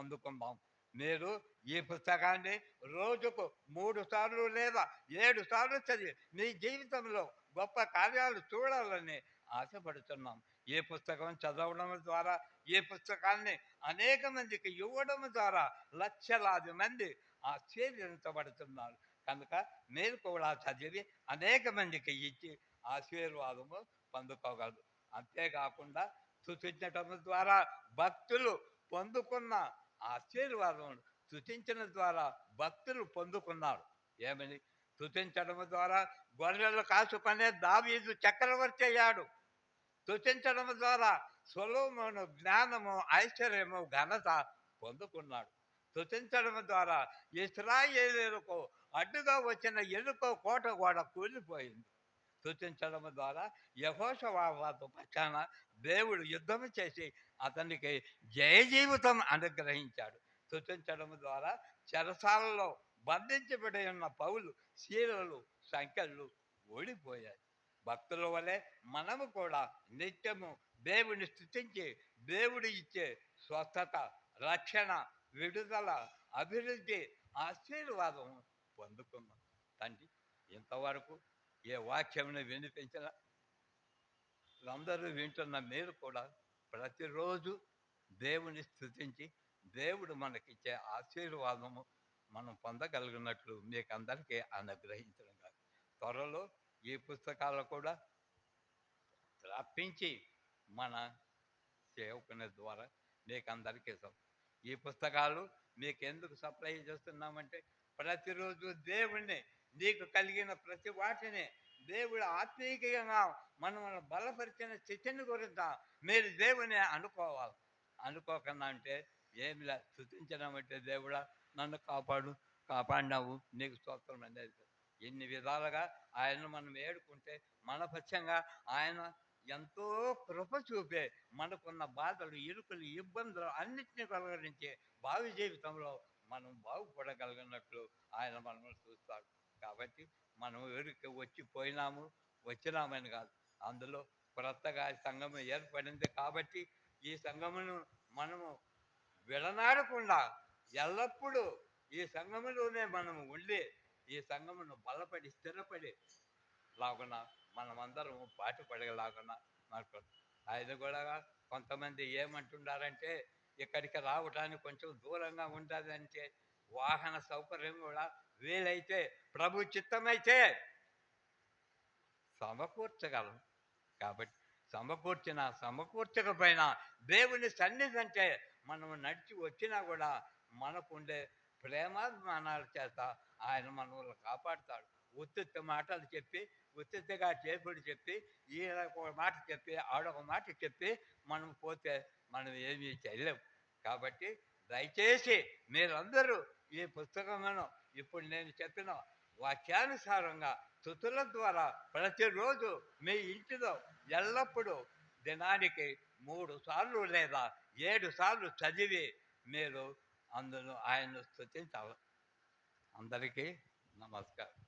పొందుకుందాం. మీరు ఈ పుస్తకాన్ని రోజుకు 3 సార్లు లేదా 7 సార్లు చదివి మీ జీవితంలో గొప్ప కార్యాలు చూడాలని ఆశపడుతున్నాం. ఈ పుస్తకం చదవడం ద్వారా, ఈ పుస్తకాన్ని అనేక మందికి ఇవ్వడం ద్వారా లక్షలాది మంది ఆశీర్వదించబడుతున్నారు. కనుక మీరు కూడా చదివి అనేక మందికి ఇచ్చి ఆశీర్వాదము పొందుకోగలరు. అంతేకాకుండా స్తుతించటం ద్వారా భక్తులు పొందుకున్న ఆశీర్వాదం, స్తుతించడం ద్వారా భక్తులు పొందుకున్నారు. ఏమని? స్తుతించడం ద్వారా గొర్రెలు కాచుకునే దావీదు చక్రవర్తి అయ్యాడు. స్తుతించడం ద్వారా సొలొమోను జ్ఞానము, ఐశ్వర్యము, ఘనత పొందుకున్నాడు. స్తుతించడం ద్వారా ఇశ్రాయేలీయులకు అడ్డుగా వచ్చిన ఎరుకో కోట కూడా కూలిపోయింది. స్తుతించడం ద్వారా యెహోషాపాతు పక్షాన దేవుడు యుద్ధం చేసి అతనికి జయ జీవితం అనుగ్రహించాడు. స్తుతించడం ద్వారా చెరసాలలో బంధించబడి ఉన్న పౌలు, శీలలు, సంకెళ్ళు ఓడిపోయాయి. భక్తుల వలె మనము కూడా నిత్యము దేవుని స్తుతించి దేవుడు ఇచ్చే స్వస్థత, రక్షణ, విడుదల, అభివృద్ధి, ఆశీర్వాదం పొందుకున్నాం. తండ్రి, ఇంతవరకు ఏ వాక్యమును వినిపించిన అందరూ వింటున్న మీరు కూడా ప్రతిరోజు దేవుని స్తుతించి దేవుడు మనకిచ్చే ఆశీర్వాదము మనం పొందగలిగినట్లు మీకు అందరికీ అనుగ్రహించడం కాదు. త్వరలో ఈ పుస్తకాలు కూడా రప్పించి మన సేవకుని ద్వారా మీకు అందరికీ ఇస్తాం. ఈ పుస్తకాలు మీకు ఎందుకు సప్లై చేస్తున్నామంటే ప్రతిరోజు దేవుణ్ణి, నీకు కలిగిన ప్రతి వాటిని దేవుడు ఆత్మీయంగా మనం బలపరిచిన స్థితిని గురించి మీరు దేవుని అనుకోవాలి. అనుకోకుండా అంటే ఏమి లేదు. స్తుతించడం అంటే దేవుడా నన్ను కాపాడినావు, నీకు స్తోత్రం అనేది. ఎన్ని విధాలుగా ఆయనను మనం ఏడుకుంటే మన పక్షంగా ఆయన ఎంతో కృప చూపే మనకున్న బాధలు, ఇరుకులు, ఇబ్బందులు అన్నిటినీ కలగరించి భావి జీవితంలో మనం బాగుపడగలిగినట్లు ఆయన మనల్ని చూస్తాడు. కాబట్టి మనం ఎవరికి వచ్చినామని కాదు, అందులో క్రొత్తగా సంఘము ఏర్పడింది. కాబట్టి ఈ సంఘమును మనము విడనాడకుండా ఎల్లప్పుడూ ఈ సంఘములోనే మనము ఉండి ఈ సంఘమును బలపడి స్థిరపడి లాగున మనమందరం పాటుపడేలాగున మనకు ఆయన కూడా. కొంతమంది ఏమంటున్నారంటే ఇక్కడికి రావడానికి కొంచెం దూరంగా ఉంటుందంటే వాహన సౌకర్యం కూడా వీలైతే ప్రభు చిత్తమైతే సమకూర్చగలం. కాబట్టి సమకూర్చకపోయినా దేవుని సన్నిధి అంటే మనము నడిచి వచ్చినా కూడా మనకుండే ప్రేమాభిమానాల చేత ఆయన మనల్ని కాపాడుతాడు. ఉత్తిత్త మాటలు చెప్పి, ఉత్తిగా చేపుడు చెప్పి, ఈయనొక మాట చెప్పి, ఆడొక మాట చెప్పి మనం పోతే మనం ఏమీ చేయలేము. కాబట్టి దయచేసి మీరందరూ ఈ పుస్తకమును ఇప్పుడు నేను చెప్పిన వాక్యానుసారంగా స్తుతుల ద్వారా ప్రతిరోజు మీ ఇంటిలో ఎల్లప్పుడూ దినానికి 3 సార్లు లేదా 7 సార్లు చదివి మీరు అందులో ఆయన్ను స్తుతించాలి. అందరికీ నమస్కారం.